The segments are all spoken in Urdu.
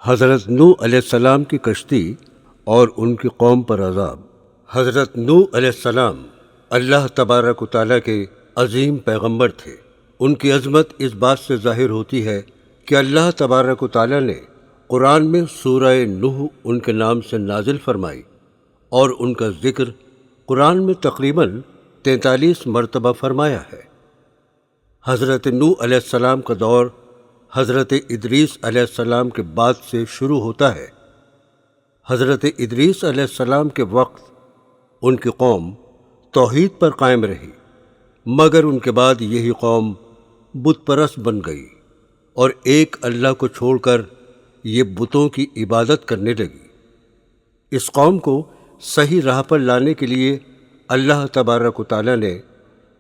حضرت نوح علیہ السلام کی کشتی اور ان کی قوم پر عذاب۔ حضرت نوح علیہ السلام اللہ تبارک و تعالیٰ کے عظیم پیغمبر تھے۔ ان کی عظمت اس بات سے ظاہر ہوتی ہے کہ اللہ تبارک و تعالیٰ نے قرآن میں سورہ نوح ان کے نام سے نازل فرمائی اور ان کا ذکر قرآن میں تقریباً 43 مرتبہ فرمایا ہے۔ حضرت نوح علیہ السلام کا دور حضرت ادریس علیہ السلام کے بعد سے شروع ہوتا ہے۔ حضرت ادریس علیہ السلام کے وقت ان کی قوم توحید پر قائم رہی، مگر ان کے بعد یہی قوم بت پرست بن گئی اور ایک اللہ کو چھوڑ کر یہ بتوں کی عبادت کرنے لگی۔ اس قوم کو صحیح راہ پر لانے کے لیے اللہ تبارک و تعالیٰ نے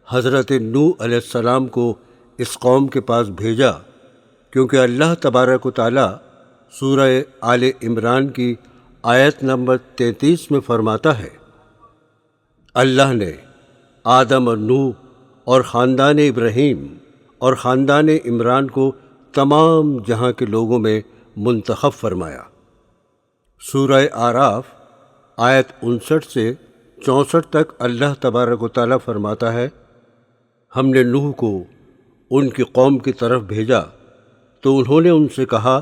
حضرت نوح علیہ السلام کو اس قوم کے پاس بھیجا، کیونکہ اللہ تبارک و تعالیٰ سورہ آل عمران کی آیت نمبر 33 میں فرماتا ہے، اللہ نے آدم اور نوح اور خاندان ابراہیم اور خاندان عمران کو تمام جہاں کے لوگوں میں منتخب فرمایا۔ سورہ اعراف آیت 59 سے 64 تک اللہ تبارک و تعالیٰ فرماتا ہے، ہم نے نوح کو ان کی قوم کی طرف بھیجا تو انہوں نے ان سے کہا،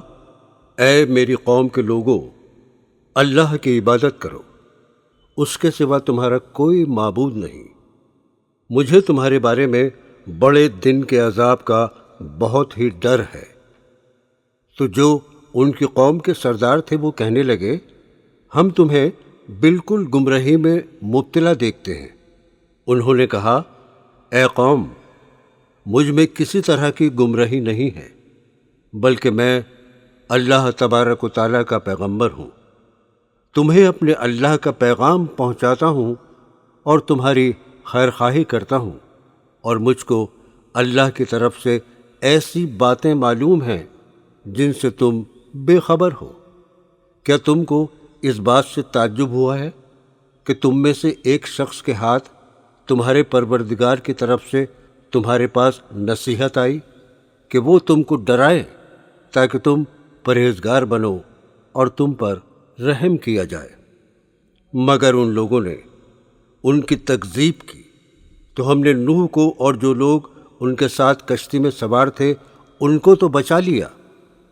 اے میری قوم کے لوگوں، اللہ کی عبادت کرو، اس کے سوا تمہارا کوئی معبود نہیں۔ مجھے تمہارے بارے میں بڑے دن کے عذاب کا بہت ہی ڈر ہے۔ تو جو ان کی قوم کے سردار تھے وہ کہنے لگے، ہم تمہیں بالکل گمراہی میں مبتلا دیکھتے ہیں۔ انہوں نے کہا، اے قوم، مجھ میں کسی طرح کی گمراہی نہیں ہے، بلکہ میں اللہ تبارک و تعالیٰ کا پیغمبر ہوں۔ تمہیں اپنے اللہ کا پیغام پہنچاتا ہوں اور تمہاری خیر خواہی کرتا ہوں، اور مجھ کو اللہ کی طرف سے ایسی باتیں معلوم ہیں جن سے تم بے خبر ہو۔ کیا تم کو اس بات سے تعجب ہوا ہے کہ تم میں سے ایک شخص کے ہاتھ تمہارے پروردگار کی طرف سے تمہارے پاس نصیحت آئی کہ وہ تم کو ڈرائے تاکہ تم پرہیزگار بنو اور تم پر رحم کیا جائے؟ مگر ان لوگوں نے ان کی تکذیب کی، تو ہم نے نوح کو اور جو لوگ ان کے ساتھ کشتی میں سوار تھے ان کو تو بچا لیا،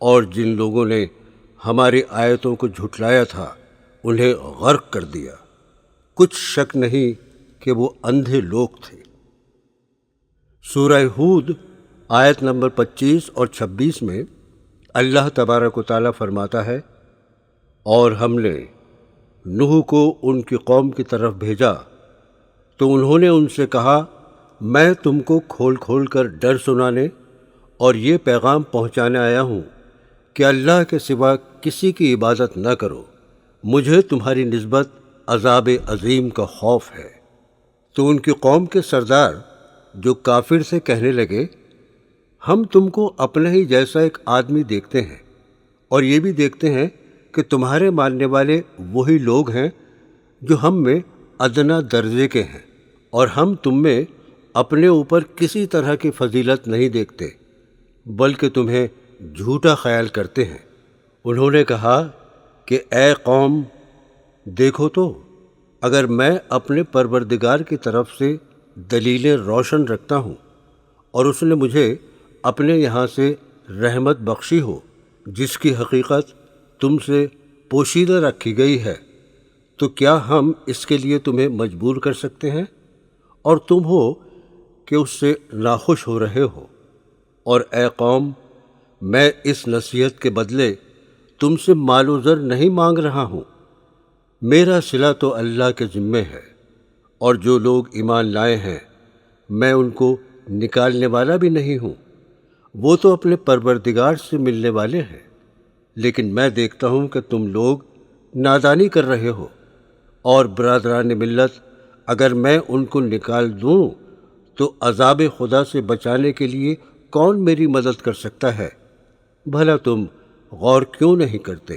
اور جن لوگوں نے ہماری آیتوں کو جھٹلایا تھا انہیں غرق کر دیا۔ کچھ شک نہیں کہ وہ اندھے لوگ تھے۔ سورہ ہود آیت نمبر 25 اور 26 میں اللہ تبارک و تعالیٰ فرماتا ہے، اور ہم نے نوح کو ان کی قوم کی طرف بھیجا تو انہوں نے ان سے کہا، میں تم کو کھول کھول کر ڈر سنانے اور یہ پیغام پہنچانے آیا ہوں کہ اللہ کے سوا کسی کی عبادت نہ کرو، مجھے تمہاری نسبت عذاب عظیم کا خوف ہے۔ تو ان کی قوم کے سردار جو کافر سے کہنے لگے، ہم تم کو اپنے ہی جیسا ایک آدمی دیکھتے ہیں، اور یہ بھی دیکھتے ہیں کہ تمہارے ماننے والے وہی لوگ ہیں جو ہم میں ادنا درجے کے ہیں، اور ہم تم میں اپنے اوپر کسی طرح کی فضیلت نہیں دیکھتے، بلکہ تمہیں جھوٹا خیال کرتے ہیں۔ انہوں نے کہا کہ اے قوم، دیکھو تو اگر میں اپنے پروردگار کی طرف سے دلیلیں روشن رکھتا ہوں اور اس نے مجھے اپنے یہاں سے رحمت بخشی ہو جس کی حقیقت تم سے پوشیدہ رکھی گئی ہے، تو کیا ہم اس کے لیے تمہیں مجبور کر سکتے ہیں؟ اور تم ہو کہ اس سے ناخوش ہو رہے ہو۔ اور اے قوم، میں اس نصیحت کے بدلے تم سے مال و زر نہیں مانگ رہا ہوں، میرا صلہ تو اللہ کے ذمے ہے، اور جو لوگ ایمان لائے ہیں میں ان کو نکالنے والا بھی نہیں ہوں، وہ تو اپنے پروردگار سے ملنے والے ہیں، لیکن میں دیکھتا ہوں کہ تم لوگ نادانی کر رہے ہو، اور برادران ملت اگر میں ان کو نکال دوں تو عذاب خدا سے بچانے کے لیے کون میری مدد کر سکتا ہے؟ بھلا تم غور کیوں نہیں کرتے؟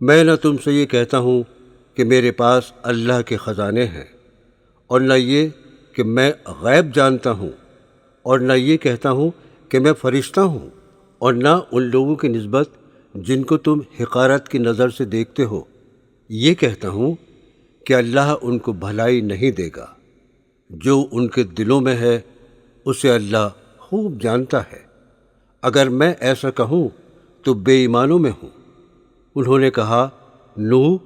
میں نہ تم سے یہ کہتا ہوں کہ میرے پاس اللہ کے خزانے ہیں، اور نہ یہ کہ میں غیب جانتا ہوں، اور نہ یہ کہتا ہوں کہ میں فرشتہ ہوں، اور نہ ان لوگوں کی نسبت جن کو تم حقارت کی نظر سے دیکھتے ہو، یہ کہتا ہوں کہ اللہ ان کو بھلائی نہیں دے گا۔ جو ان کے دلوں میں ہے اسے اللہ خوب جانتا ہے۔ اگر میں ایسا کہوں تو بے ایمانوں میں ہوں۔ انہوں نے کہا، نوح،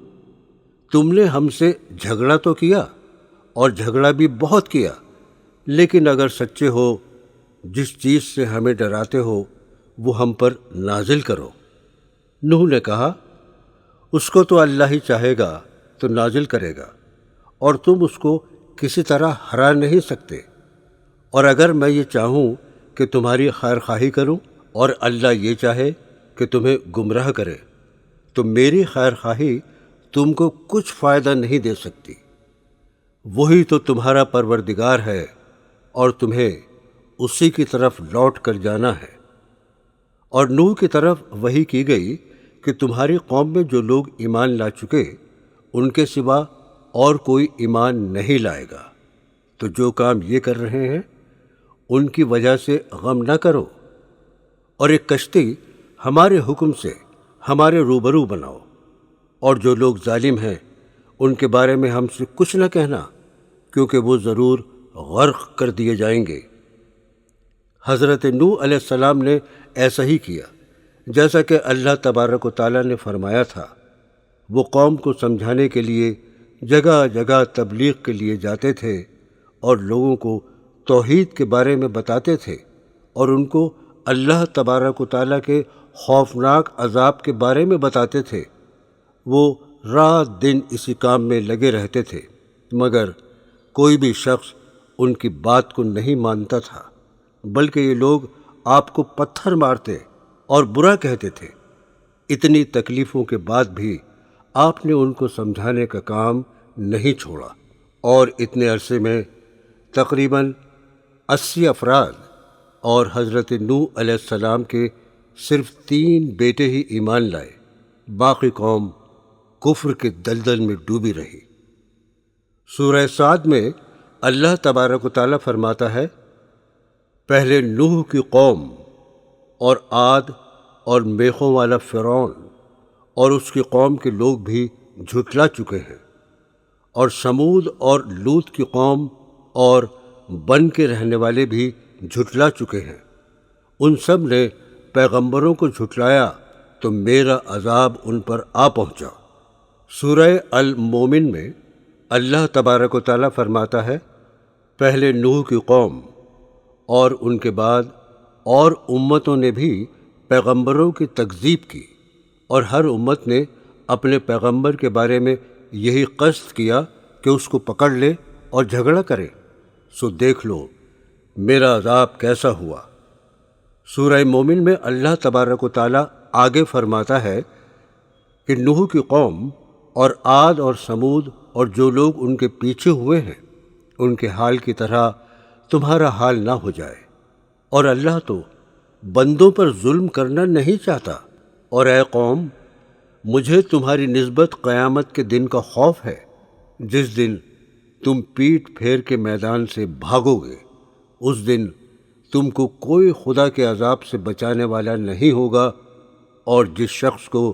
تم نے ہم سے جھگڑا تو کیا اور جھگڑا بھی بہت کیا، لیکن اگر سچے ہو، جس چیز سے ہمیں ڈراتے ہو وہ ہم پر نازل کرو۔ نوح نے کہا، اس کو تو اللہ ہی چاہے گا تو نازل کرے گا، اور تم اس کو کسی طرح ہرا نہیں سکتے۔ اور اگر میں یہ چاہوں کہ تمہاری خیر خواہی کروں اور اللہ یہ چاہے کہ تمہیں گمراہ کرے، تو میری خیر خواہی تم کو کچھ فائدہ نہیں دے سکتی۔ وہی تو تمہارا پروردگار ہے اور تمہیں اسی کی طرف لوٹ کر جانا ہے۔ اور نوح کی طرف وحی کی گئی کہ تمہاری قوم میں جو لوگ ایمان لا چکے ان کے سوا اور کوئی ایمان نہیں لائے گا، تو جو کام یہ کر رہے ہیں ان کی وجہ سے غم نہ کرو، اور ایک کشتی ہمارے حکم سے ہمارے روبرو بناؤ، اور جو لوگ ظالم ہیں ان کے بارے میں ہم سے کچھ نہ کہنا، کیونکہ وہ ضرور غرق کر دیے جائیں گے۔ حضرت نوح علیہ السلام نے ایسا ہی کیا جیسا کہ اللہ تبارک و تعالیٰ نے فرمایا تھا۔ وہ قوم کو سمجھانے کے لیے جگہ جگہ تبلیغ کے لیے جاتے تھے اور لوگوں کو توحید کے بارے میں بتاتے تھے، اور ان کو اللہ تبارک و تعالیٰ کے خوفناک عذاب کے بارے میں بتاتے تھے۔ وہ رات دن اسی کام میں لگے رہتے تھے، مگر کوئی بھی شخص ان کی بات کو نہیں مانتا تھا، بلکہ یہ لوگ آپ کو پتھر مارتے اور برا کہتے تھے۔ اتنی تکلیفوں کے بعد بھی آپ نے ان کو سمجھانے کا کام نہیں چھوڑا، اور اتنے عرصے میں تقریباً 80 افراد اور حضرت نوح علیہ السلام کے صرف 3 بیٹے ہی ایمان لائے، باقی قوم کفر کے دلدل میں ڈوبی رہی۔ سورہ صاد میں اللہ تبارک و تعالیٰ فرماتا ہے، پہلے نوح کی قوم اور عاد اور میخوں والا فرعون اور اس کی قوم کے لوگ بھی جھٹلا چکے ہیں، اور سمود اور لوط کی قوم اور بن کے رہنے والے بھی جھٹلا چکے ہیں۔ ان سب نے پیغمبروں کو جھٹلایا تو میرا عذاب ان پر آ پہنچا۔ سورہ المومن میں اللہ تبارک و تعالیٰ فرماتا ہے، پہلے نوح کی قوم اور ان کے بعد اور امتوں نے بھی پیغمبروں کی تکذیب کی، اور ہر امت نے اپنے پیغمبر کے بارے میں یہی قصد کیا کہ اس کو پکڑ لے اور جھگڑا کرے، سو دیکھ لو میرا عذاب کیسا ہوا۔ سورہ مومن میں اللہ تبارک و تعالیٰ آگے فرماتا ہے کہ نوح کی قوم اور عاد اور سمود اور جو لوگ ان کے پیچھے ہوئے ہیں ان کے حال کی طرح تمہارا حال نہ ہو جائے، اور اللہ تو بندوں پر ظلم کرنا نہیں چاہتا۔ اور اے قوم، مجھے تمہاری نسبت قیامت کے دن کا خوف ہے، جس دن تم پیٹھ پھیر کے میدان سے بھاگو گے۔ اس دن تم کو کوئی خدا کے عذاب سے بچانے والا نہیں ہوگا، اور جس شخص کو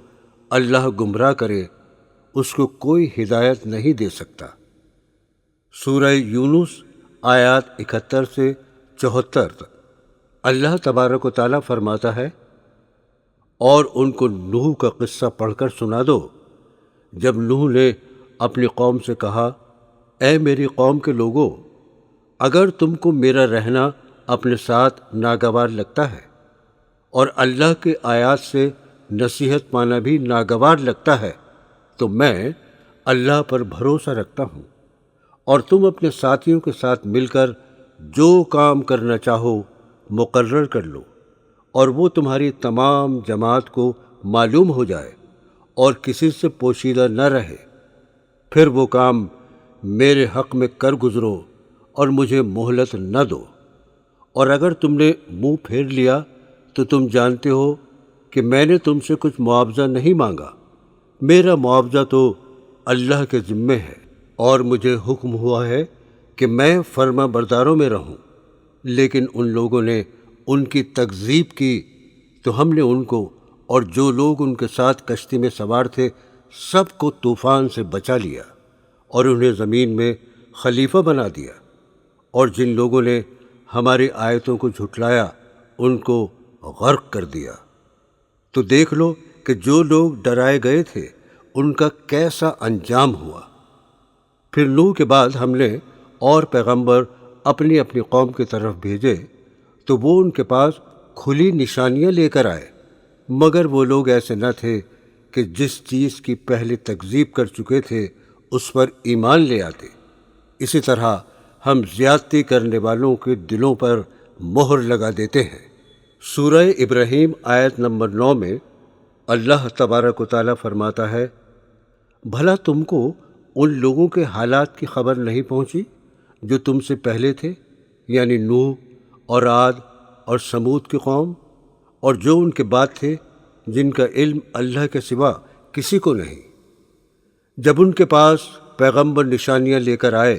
اللہ گمراہ کرے اس کو کوئی ہدایت نہیں دے سکتا۔ سورہ یونس آیات 71 سے 74 تک اللہ تبارک و تعالیٰ فرماتا ہے، اور ان کو نوح کا قصہ پڑھ کر سنا دو، جب نوح نے اپنی قوم سے کہا، اے میری قوم کے لوگو، اگر تم کو میرا رہنا اپنے ساتھ ناگوار لگتا ہے اور اللہ کے آیات سے نصیحت پانا بھی ناگوار لگتا ہے، تو میں اللہ پر بھروسہ رکھتا ہوں، اور تم اپنے ساتھیوں کے ساتھ مل کر جو کام کرنا چاہو مقرر کر لو، اور وہ تمہاری تمام جماعت کو معلوم ہو جائے اور کسی سے پوشیدہ نہ رہے، پھر وہ کام میرے حق میں کر گزرو اور مجھے مہلت نہ دو۔ اور اگر تم نے منہ پھیر لیا تو تم جانتے ہو کہ میں نے تم سے کچھ معاوضہ نہیں مانگا، میرا معاوضہ تو اللہ کے ذمے ہے، اور مجھے حکم ہوا ہے کہ میں فرما برداروں میں رہوں۔ لیکن ان لوگوں نے ان کی تکذیب کی تو ہم نے ان کو اور جو لوگ ان کے ساتھ کشتی میں سوار تھے سب کو طوفان سے بچا لیا اور انہیں زمین میں خلیفہ بنا دیا، اور جن لوگوں نے ہماری آیتوں کو جھٹلایا ان کو غرق کر دیا۔ تو دیکھ لو کہ جو لوگ ڈرائے گئے تھے ان کا کیسا انجام ہوا۔ پھر نوح کے بعد ہم نے اور پیغمبر اپنی اپنی قوم کی طرف بھیجے تو وہ ان کے پاس کھلی نشانیاں لے کر آئے، مگر وہ لوگ ایسے نہ تھے کہ جس چیز کی پہلے تکذیب کر چکے تھے اس پر ایمان لے آتے۔ اسی طرح ہم زیادتی کرنے والوں کے دلوں پر مہر لگا دیتے ہیں۔ سورہ ابراہیم آیت نمبر 9 میں اللہ تبارک و تعالیٰ فرماتا ہے، بھلا تم کو ان لوگوں کے حالات کی خبر نہیں پہنچی جو تم سے پہلے تھے، یعنی نوح اور عاد اور سمود کی قوم، اور جو ان کے بعد تھے جن کا علم اللہ کے سوا کسی کو نہیں۔ جب ان کے پاس پیغمبر نشانیاں لے کر آئے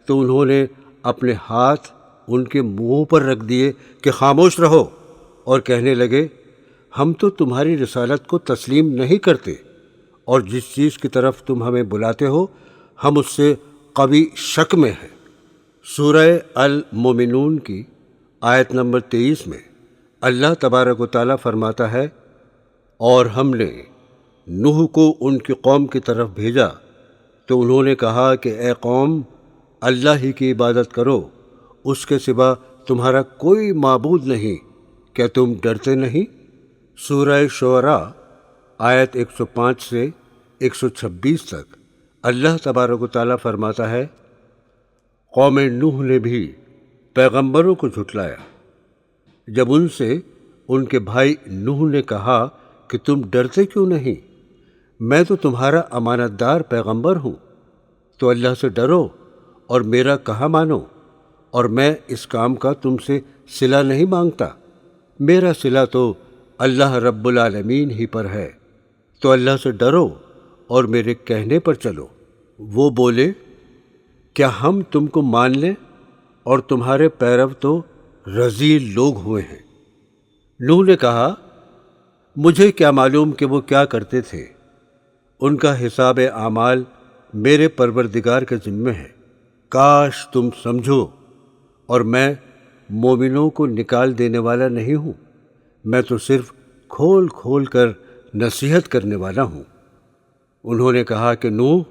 تو انہوں نے اپنے ہاتھ ان کے منہوں پر رکھ دیے کہ خاموش رہو، اور کہنے لگے ہم تو تمہاری رسالت کو تسلیم نہیں کرتے، اور جس چیز کی طرف تم ہمیں بلاتے ہو ہم اس سے قوی شک میں ہیں۔ سورہ المومنون کی آیت نمبر 23 میں اللہ تبارک و تعالیٰ فرماتا ہے، اور ہم نے نوح کو ان کی قوم کی طرف بھیجا تو انہوں نے کہا کہ اے قوم، اللہ ہی کی عبادت کرو، اس کے سوا تمہارا کوئی معبود نہیں، کیا تم ڈرتے نہیں؟ سورہ شعراء آیت 105 سے 126 تک اللہ تبارک و تعالیٰ فرماتا ہے، قوم نوح نے بھی پیغمبروں کو جھٹلایا جب ان سے ان کے بھائی نوح نے کہا کہ تم ڈرتے کیوں نہیں؟ میں تو تمہارا امانت دار پیغمبر ہوں، تو اللہ سے ڈرو اور میرا کہا مانو، اور میں اس کام کا تم سے صلہ نہیں مانگتا، میرا صلہ تو اللہ رب العالمین ہی پر ہے، تو اللہ سے ڈرو اور میرے کہنے پر چلو۔ وہ بولے، کیا ہم تم کو مان لیں؟ اور تمہارے پیرو تو رذیل لوگ ہوئے ہیں۔ نوح نے کہا، مجھے کیا معلوم کہ وہ کیا کرتے تھے، ان کا حساب اعمال میرے پروردگار کے ذمے ہے، کاش تم سمجھو، اور میں مومنوں کو نکال دینے والا نہیں ہوں، میں تو صرف کھول کھول کر نصیحت کرنے والا ہوں۔ انہوں نے کہا کہ نوح،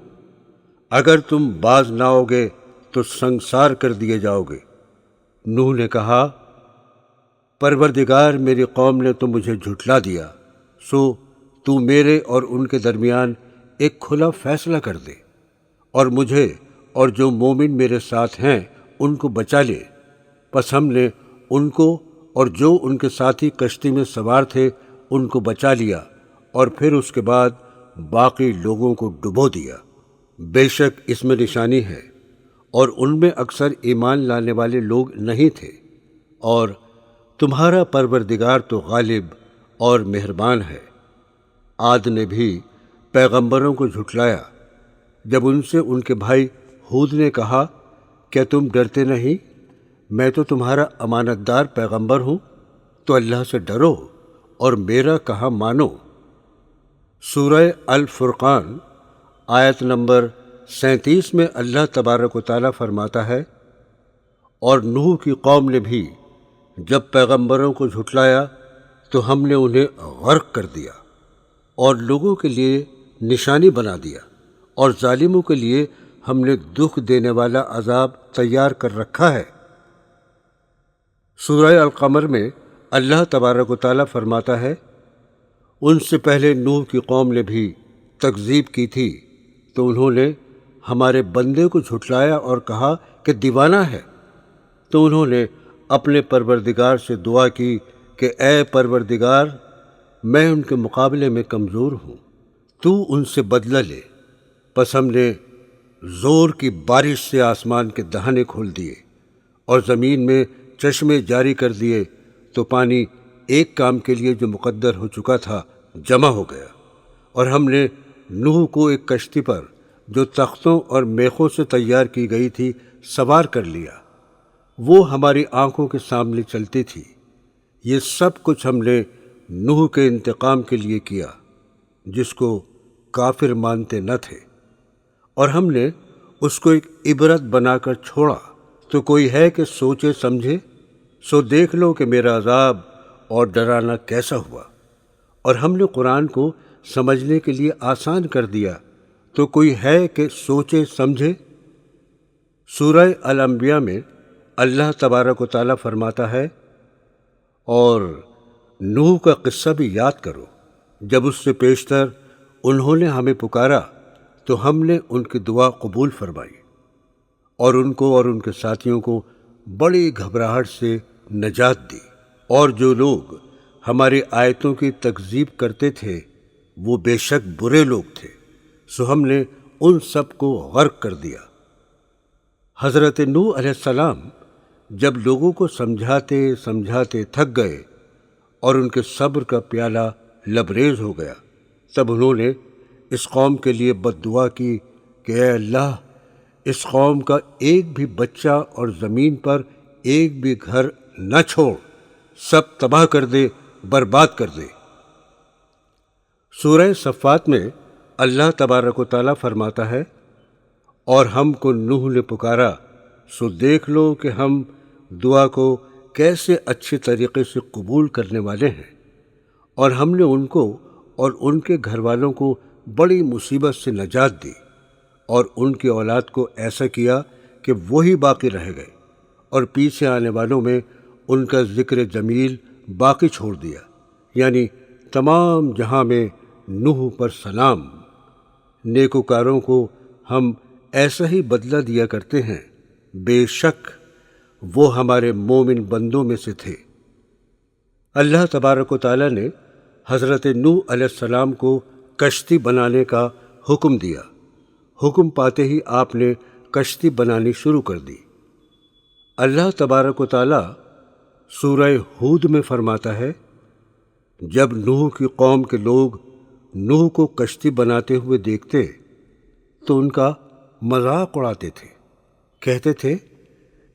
اگر تم باز نہ ہوگے تو سنسار کر دیے جاؤ گے۔ نوح نے کہا، پروردگار، میری قوم نے تو مجھے جھٹلا دیا، سو تو میرے اور ان کے درمیان ایک کھلا فیصلہ کر دے، اور مجھے اور جو مومن میرے ساتھ ہیں ان کو بچا لے۔ پس ہم نے ان کو اور جو ان کے ساتھی کشتی میں سوار تھے ان کو بچا لیا، اور پھر اس کے بعد باقی لوگوں کو ڈبو دیا۔ بے شک اس میں نشانی ہے، اور ان میں اکثر ایمان لانے والے لوگ نہیں تھے، اور تمہارا پروردگار تو غالب اور مہربان ہے۔ عاد نے بھی پیغمبروں کو جھٹلایا جب ان سے ان کے بھائی ہود نے کہا، کیا تم ڈرتے نہیں؟ میں تو تمہارا امانت دار پیغمبر ہوں، تو اللہ سے ڈرو اور میرا کہا مانو۔ سورہ الفرقان آیت نمبر 37 میں اللہ تبارک و تعالیٰ فرماتا ہے، اور نوح کی قوم نے بھی جب پیغمبروں کو جھٹلایا تو ہم نے انہیں غرق کر دیا اور لوگوں کے لیے نشانی بنا دیا، اور ظالموں کے لیے ہم نے دکھ دینے والا عذاب تیار کر رکھا ہے۔ سورہ القمر میں اللہ تبارک و تعالیٰ فرماتا ہے، ان سے پہلے نوح کی قوم نے بھی تکذیب کی تھی تو انہوں نے ہمارے بندے کو جھٹلایا اور کہا کہ دیوانہ ہے، تو انہوں نے اپنے پروردگار سے دعا کی کہ اے پروردگار، میں ان کے مقابلے میں کمزور ہوں، تو ان سے بدلہ لے۔ پس ہم نے زور کی بارش سے آسمان کے دہانے کھول دیے اور زمین میں چشمے جاری کر دیے، تو پانی ایک کام کے لیے جو مقدر ہو چکا تھا جمع ہو گیا، اور ہم نے نوح کو ایک کشتی پر جو تختوں اور میخوں سے تیار کی گئی تھی سوار کر لیا، وہ ہماری آنکھوں کے سامنے چلتی تھی۔ یہ سب کچھ ہم نے نوح کے انتقام کے لیے کیا جس کو کافر مانتے نہ تھے، اور ہم نے اس کو ایک عبرت بنا کر چھوڑا۔ تو کوئی ہے کہ سوچے سمجھے؟ سو دیکھ لو کہ میرا عذاب اور ڈرانا کیسا ہوا۔ اور ہم نے قرآن کو سمجھنے کے لیے آسان کر دیا، تو کوئی ہے کہ سوچے سمجھے؟ سورہ الانبیاء میں اللہ تبارک و تعالیٰ فرماتا ہے، اور نوح کا قصہ بھی یاد کرو، جب اس سے پیشتر انہوں نے ہمیں پکارا تو ہم نے ان کی دعا قبول فرمائی، اور ان کو اور ان کے ساتھیوں کو بڑی گھبراہٹ سے نجات دی۔ اور جو لوگ ہماری آیتوں کی تکذیب کرتے تھے وہ بے شک برے لوگ تھے، سو ہم نے ان سب کو غرق کر دیا۔ حضرت نوح علیہ السلام جب لوگوں کو سمجھاتے سمجھاتے تھک گئے اور ان کے صبر کا پیالہ لبریز ہو گیا، تب انہوں نے اس قوم کے لیے بد دعا کی کہ اے اللہ، اس قوم کا ایک بھی بچہ اور زمین پر ایک بھی گھر نہ چھوڑ، سب تباہ کر دے، برباد کر دے۔ سورہ صفات میں اللہ تبارک و تعالیٰ فرماتا ہے، اور ہم کو نوح نے پکارا سو دیکھ لو کہ ہم دعا کو کیسے اچھے طریقے سے قبول کرنے والے ہیں، اور ہم نے ان کو اور ان کے گھر والوں کو بڑی مصیبت سے نجات دی، اور ان کی اولاد کو ایسا کیا کہ وہی باقی رہ گئے، اور پیچھے آنے والوں میں ان کا ذکر جمیل باقی چھوڑ دیا، یعنی تمام جہاں میں نوح پر سلام۔ نیکوکاروں کو ہم ایسا ہی بدلہ دیا کرتے ہیں، بے شک وہ ہمارے مومن بندوں میں سے تھے۔ اللہ تبارک و تعالیٰ نے حضرت نوح علیہ السلام کو کشتی بنانے کا حکم دیا۔ حکم پاتے ہی آپ نے کشتی بنانی شروع کر دی۔ اللہ تبارک و تعالیٰ سورہ ہود میں فرماتا ہے، جب نوح کی قوم کے لوگ نوح کو کشتی بناتے ہوئے دیکھتے تو ان کا مذاق اڑاتے تھے، کہتے تھے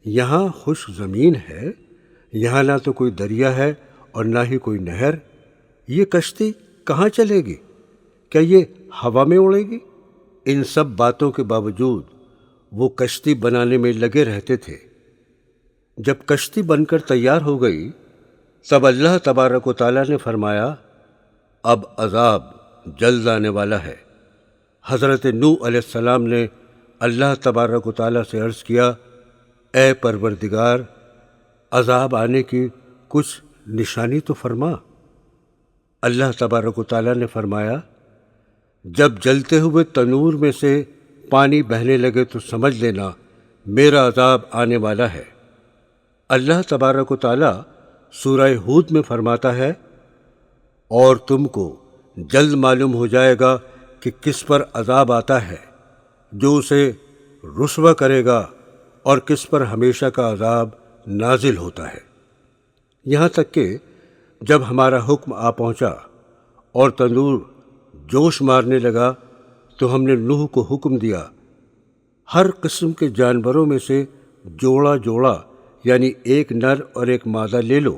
یہاں خشک زمین ہے، یہاں نہ تو کوئی دریا ہے اور نہ ہی کوئی نہر، یہ کشتی کہاں چلے گی؟ کیا یہ ہوا میں اڑے گی؟ ان سب باتوں کے باوجود وہ کشتی بنانے میں لگے رہتے تھے۔ جب کشتی بن کر تیار ہو گئی تب اللہ تبارک و تعالیٰ نے فرمایا، اب عذاب جلد آنے والا ہے۔ حضرت نوح علیہ السلام نے اللہ تبارک و تعالیٰ سے عرض کیا، اے پروردگار، عذاب آنے کی کچھ نشانی تو فرما۔ اللہ تبارک و تعالیٰ نے فرمایا، جب جلتے ہوئے تنور میں سے پانی بہنے لگے تو سمجھ لینا میرا عذاب آنے والا ہے۔ اللہ تبارک و تعالیٰ سورہ ہود میں فرماتا ہے، اور تم کو جلد معلوم ہو جائے گا کہ کس پر عذاب آتا ہے، جو اسے رسوا کرے گا، اور کس پر ہمیشہ کا عذاب نازل ہوتا ہے۔ یہاں تک کہ جب ہمارا حکم آ پہنچا اور تندور جوش مارنے لگا تو ہم نے نوح کو حکم دیا، ہر قسم کے جانوروں میں سے جوڑا جوڑا، یعنی ایک نر اور ایک مادہ لے لو،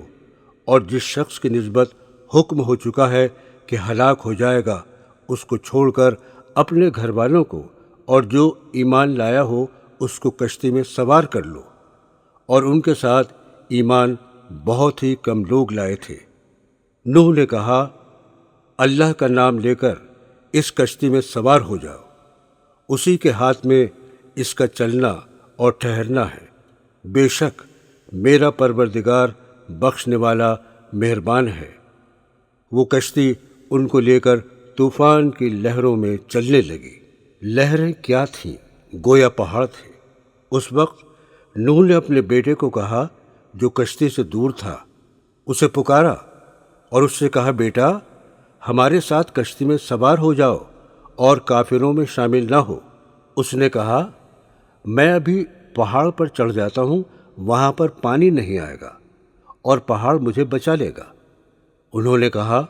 اور جس شخص کی نسبت حکم ہو چکا ہے کہ ہلاک ہو جائے گا اس کو چھوڑ کر اپنے گھر والوں کو اور جو ایمان لایا ہو اس کو کشتی میں سوار کر لو۔ اور ان کے ساتھ ایمان بہت ہی کم لوگ لائے تھے۔ نوح نے کہا، اللہ کا نام لے کر اس کشتی میں سوار ہو جاؤ، اسی کے ہاتھ میں اس کا چلنا اور ٹھہرنا ہے، بے شک میرا پروردگار بخشنے والا مہربان ہے۔ وہ کشتی ان کو لے کر طوفان کی لہروں میں چلنے لگی۔ لہریں کیا تھیں؟ گویا پہاڑ تھے۔ اس وقت نوح نے اپنے بیٹے کو کہا جو کشتی سے دور تھا، اسے پکارا اور اس سے کہا، بیٹا ہمارے ساتھ کشتی میں سوار ہو جاؤ اور کافروں میں شامل نہ ہو۔ اس نے کہا، میں ابھی پہاڑ پر چڑھ جاتا ہوں، وہاں پر پانی نہیں آئے گا اور پہاڑ مجھے بچا لے گا۔ انہوں نے کہا،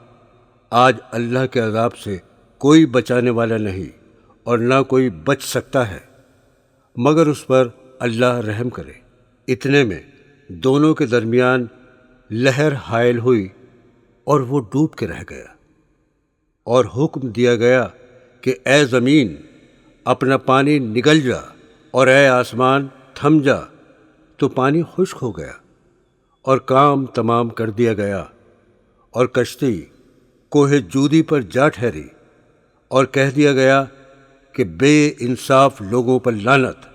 آج اللہ کے عذاب سے کوئی بچانے والا نہیں اور نہ کوئی بچ سکتا ہے مگر اس پر اللہ رحم کرے۔ اتنے میں دونوں کے درمیان لہر حائل ہوئی اور وہ ڈوب کے رہ گیا۔ اور حکم دیا گیا کہ اے زمین اپنا پانی نگل جا، اور اے آسمان تھم جا، تو پانی خشک ہو گیا اور کام تمام کر دیا گیا، اور کشتی کوہ جودی پر جا ٹھہری، اور کہہ دیا گیا کہ بے انصاف لوگوں پر لعنت۔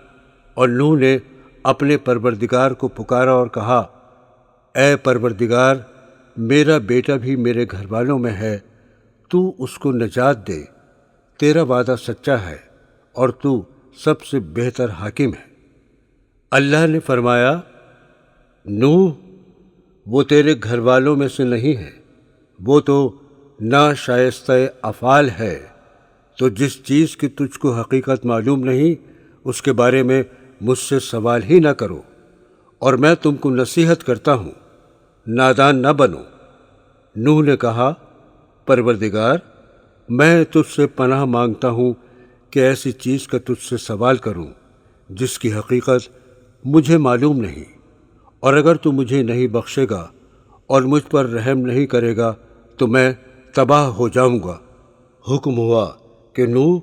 اور نوح نے اپنے پروردگار کو پکارا اور کہا، اے پروردگار، میرا بیٹا بھی میرے گھر والوں میں ہے، تو اس کو نجات دے، تیرا وعدہ سچا ہے اور تو سب سے بہتر حاکم ہے۔ اللہ نے فرمایا، نوح وہ تیرے گھر والوں میں سے نہیں ہے، وہ تو ناشائستہ افعال ہے، تو جس چیز کی تجھ کو حقیقت معلوم نہیں اس کے بارے میں مجھ سے سوال ہی نہ کرو، اور میں تم کو نصیحت کرتا ہوں، نادان نہ بنو۔ نوح نے کہا، پروردگار، میں تجھ سے پناہ مانگتا ہوں کہ ایسی چیز کا تجھ سے سوال کروں جس کی حقیقت مجھے معلوم نہیں، اور اگر تو مجھے نہیں بخشے گا اور مجھ پر رحم نہیں کرے گا تو میں تباہ ہو جاؤں گا۔ حکم ہوا کہ نوح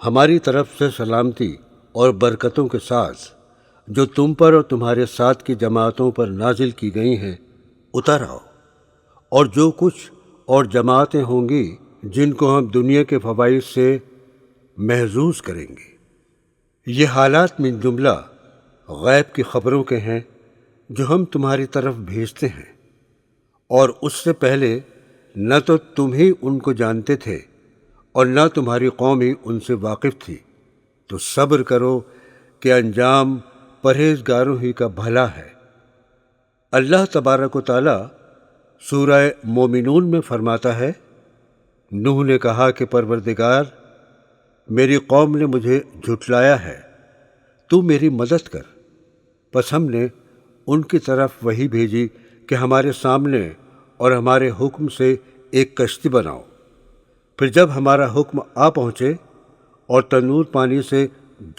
ہماری طرف سے سلامتی اور برکتوں کے ساتھ جو تم پر اور تمہارے ساتھ کی جماعتوں پر نازل کی گئی ہیں اتر آؤ، اور جو کچھ اور جماعتیں ہوں گی جن کو ہم دنیا کے فوائد سے محظوظ کریں گے۔ یہ حالات من جملہ غیب کی خبروں کے ہیں جو ہم تمہاری طرف بھیجتے ہیں، اور اس سے پہلے نہ تو تم ہی ان کو جانتے تھے اور نہ تمہاری قوم ہی ان سے واقف تھی، تو صبر کرو کہ انجام پرہیزگاروں ہی کا بھلا ہے۔ اللہ تبارک و تعالی سورہ مومنون میں فرماتا ہے، نوح نے کہا کہ پروردگار، میری قوم نے مجھے جھٹلایا ہے، تو میری مدد کر۔ پس ہم نے ان کی طرف وحی بھیجی کہ ہمارے سامنے اور ہمارے حکم سے ایک کشتی بناؤ۔ پھر جب ہمارا حکم آ پہنچے اور تنور پانی سے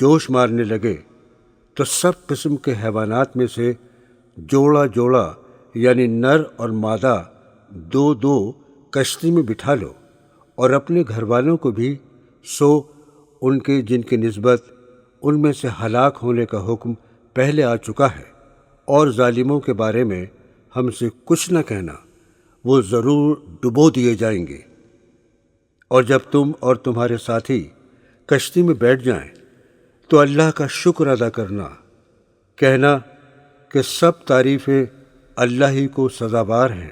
جوش مارنے لگے تو سب قسم کے حیوانات میں سے جوڑا جوڑا یعنی نر اور مادہ دو دو کشتی میں بٹھا لو، اور اپنے گھر والوں کو بھی، سو ان کے جن کی نسبت ان میں سے ہلاک ہونے کا حکم پہلے آ چکا ہے، اور ظالموں کے بارے میں ہم سے کچھ نہ کہنا، وہ ضرور ڈبو دیے جائیں گے۔ اور جب تم اور تمہارے ساتھی کشتی میں بیٹھ جائیں تو اللہ کا شکر ادا کرنا، کہنا کہ سب تعریفیں اللہ ہی کو سزاوار ہیں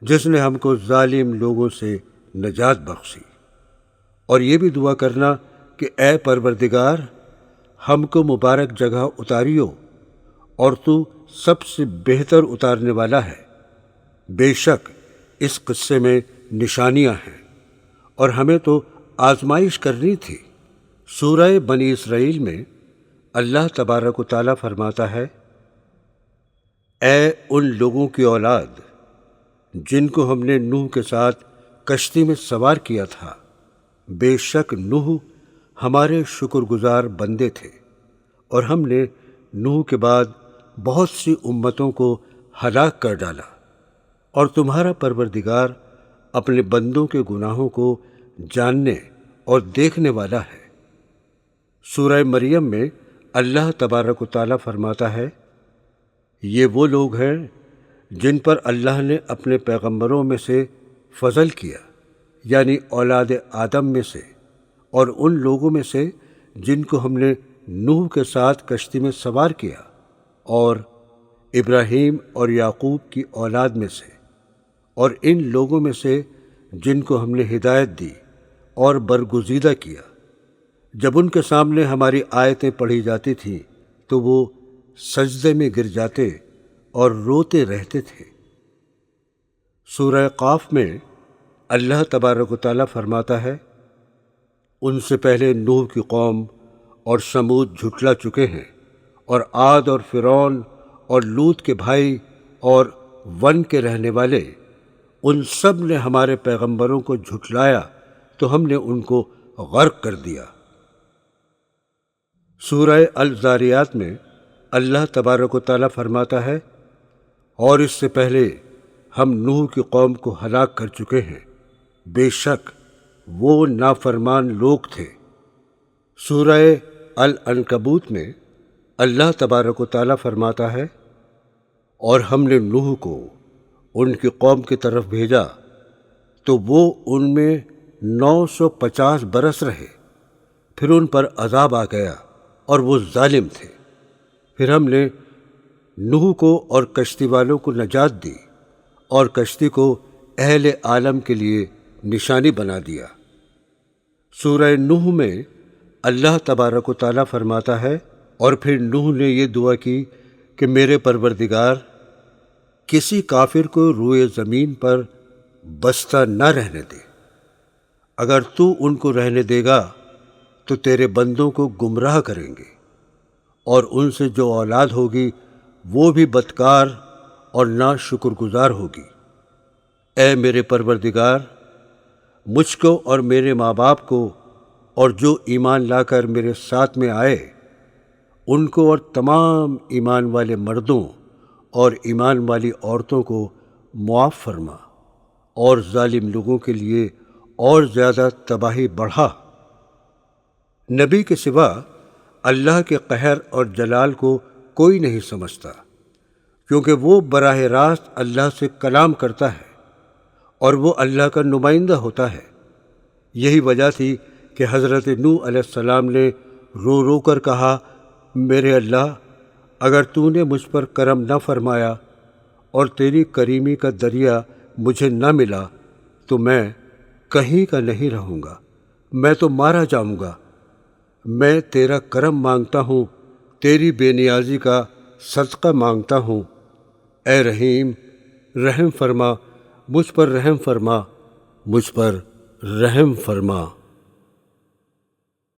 جس نے ہم کو ظالم لوگوں سے نجات بخشی، اور یہ بھی دعا کرنا کہ اے پروردگار، ہم کو مبارک جگہ اتاریو، اور تو سب سے بہتر اتارنے والا ہے۔ بے شک اس قصے میں نشانیاں ہیں، اور ہمیں تو آزمائش کرنی تھی۔ سورہ بنی اسرائیل میں اللہ تبارک و تعالیٰ فرماتا ہے، اے ان لوگوں کی اولاد جن کو ہم نے نوح کے ساتھ کشتی میں سوار کیا تھا، بے شک نوح ہمارے شکر گزار بندے تھے، اور ہم نے نوح کے بعد بہت سی امتوں کو ہلاک کر ڈالا، اور تمہارا پروردگار اپنے بندوں کے گناہوں کو جاننے اور دیکھنے والا ہے۔ سورہ مریم میں اللہ تبارک و تعالیٰ فرماتا ہے، یہ وہ لوگ ہیں جن پر اللہ نے اپنے پیغمبروں میں سے فضل کیا، یعنی اولاد آدم میں سے، اور ان لوگوں میں سے جن کو ہم نے نوح کے ساتھ کشتی میں سوار کیا، اور ابراہیم اور یعقوب کی اولاد میں سے، اور ان لوگوں میں سے جن کو ہم نے ہدایت دی اور برگزیدہ کیا۔ جب ان کے سامنے ہماری آیتیں پڑھی جاتی تھیں تو وہ سجدے میں گر جاتے اور روتے رہتے تھے۔ سورہ قاف میں اللہ تبارک و تعالیٰ فرماتا ہے، ان سے پہلے نوح کی قوم اور سمود جھٹلا چکے ہیں، اور عاد اور فرعون اور لوط کے بھائی اور ون کے رہنے والے، ان سب نے ہمارے پیغمبروں کو جھٹلایا تو ہم نے ان کو غرق کر دیا۔ سورہ الذاریات میں اللہ تبارک و تعالیٰ فرماتا ہے، اور اس سے پہلے ہم نوح کی قوم کو ہلاک کر چکے ہیں، بے شک وہ نافرمان لوگ تھے۔ سورہ العنکبوت میں اللہ تبارک و تعالیٰ فرماتا ہے، اور ہم نے نوح کو ان کی قوم کی طرف بھیجا تو وہ ان میں 950 برس رہے، پھر ان پر عذاب آ گیا اور وہ ظالم تھے۔ پھر ہم نے نوح کو اور کشتی والوں کو نجات دی اور کشتی کو اہل عالم کے لیے نشانی بنا دیا۔ سورہ نوح میں اللہ تبارک و تعالیٰ فرماتا ہے، اور پھر نوح نے یہ دعا کی کہ میرے پروردگار، کسی کافر کو روئے زمین پر بستہ نہ رہنے دے۔ اگر تو ان کو رہنے دے گا تو تیرے بندوں کو گمراہ کریں گے، اور ان سے جو اولاد ہوگی وہ بھی بدکار اور نا شکر گزار ہوگی۔ اے میرے پروردگار، مجھ کو اور میرے ماں باپ کو اور جو ایمان لا کر میرے ساتھ میں آئے ان کو اور تمام ایمان والے مردوں اور ایمان والی عورتوں کو معاف فرما، اور ظالم لوگوں کے لیے اور زیادہ تباہی بڑھا۔ نبی کے سوا اللہ کے قہر اور جلال کو کوئی نہیں سمجھتا، کیونکہ وہ براہ راست اللہ سے کلام کرتا ہے اور وہ اللہ کا نمائندہ ہوتا ہے۔ یہی وجہ تھی کہ حضرت نوح علیہ السلام نے رو رو کر کہا، میرے اللہ، اگر تو نے مجھ پر کرم نہ فرمایا اور تیری کریمی کا دریا مجھے نہ ملا تو میں کہیں کا نہیں رہوں گا، میں تو مارا جاؤں گا۔ میں تیرا کرم مانگتا ہوں، تیری بے نیازی کا صدقہ مانگتا ہوں۔ اے رحیم، رحم فرما، مجھ پر رحم فرما، مجھ پر رحم فرما۔